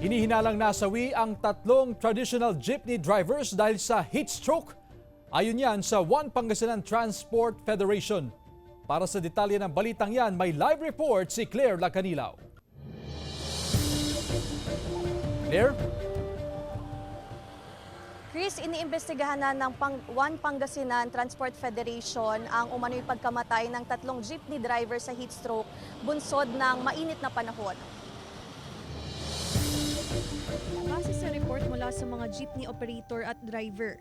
Hinihinalang nasawi ang tatlong traditional jeepney drivers dahil sa heat stroke. Ayon yan sa One Pangasinan Transport Federation. Para sa detalye ng balitang yan, may live report si Claire Lacanilaw. Claire? Chris, iniimbestigahan na ng One Pangasinan Transport Federation ang umano'y pagkamatay ng tatlong jeepney driver sa heat stroke bunsod ng mainit na panahon. Base sa report mula sa mga jeepney operator at driver,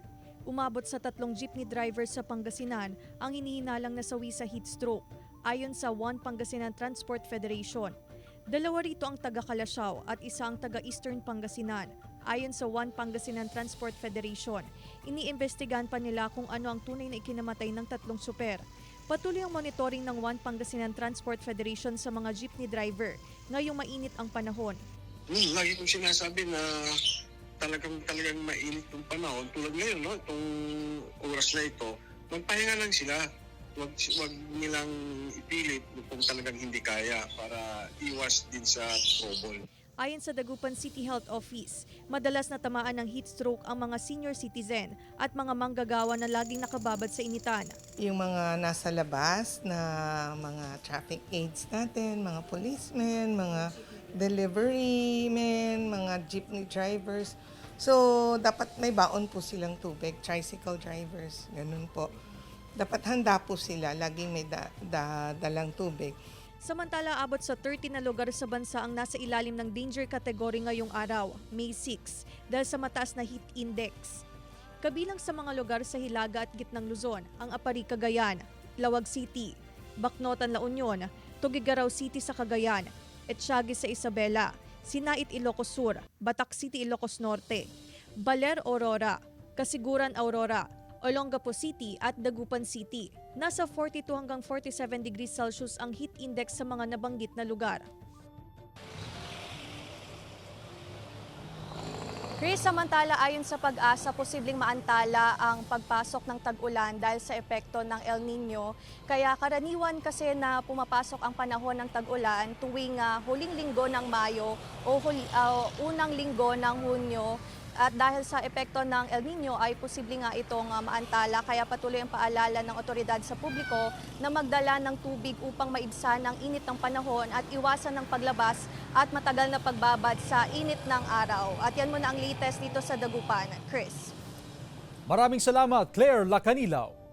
umabot sa tatlong jeepney driver sa Pangasinan ang hinihinalang nasawi sa heat stroke, ayon sa One Pangasinan Transport Federation. Dalawa rito ang taga Kalasyaw at isa ang taga Eastern Pangasinan. Ayon sa One Pangasinan Transport Federation, iniimbestigahan pa nila kung ano ang tunay na ikinamatay ng tatlong super. Patuloy ang monitoring ng One Pangasinan Transport Federation sa mga jeepney driver ngayong mainit ang panahon. Lagi kong sinasabi na talagang mainit yung panahon. Tulad ngayon, no? Itong oras na ito, magpahinga lang sila. Wag nilang ipilit kung talagang hindi kaya para iwas din sa trouble. Ayon sa Dagupan City Health Office, madalas natamaan ng heat stroke ang mga senior citizen at mga manggagawa na laging nakababad sa initan. Yung mga nasa labas na mga traffic aides natin, mga policemen, mga delivery men, mga jeepney drivers. So, dapat may baon po silang tubig, tricycle drivers, ganun po. Dapat handa po sila, laging may dalang tubig. Samantala, abot sa 30 na lugar sa bansa ang nasa ilalim ng danger category ngayong araw, May 6, dahil sa mataas na heat index. Kabilang sa mga lugar sa Hilaga at Gitnang Luzon, ang Apari, Cagayan, Lawag City, Bacnotan, La Union, Tuguegarao City sa Cagayan, Etxague sa Isabela, Sinait, Ilocos Sur, Batak City, Ilocos Norte, Baler, Aurora, Kasiguran, Aurora, Olongapo City at Dagupan City. Nasa 42 hanggang 47 degrees Celsius ang heat index sa mga nabanggit na lugar. Chris, samantala ayon sa Pag-asa, posibleng maantala ang pagpasok ng tag-ulan dahil sa epekto ng El Nino. Kaya karaniwan kasi na pumapasok ang panahon ng tag-ulan tuwing huling linggo ng Mayo o unang linggo ng Hunyo. At dahil sa epekto ng El Nino ay posibleng nga itong maantala, kaya patuloy ang paalala ng otoridad sa publiko na magdala ng tubig upang maibsan ang init ng panahon at iwasan ng paglabas at matagal na pagbabad sa init ng araw. At yan muna ang latest dito sa Dagupan. Chris. Maraming salamat, Claire Lacanilaw.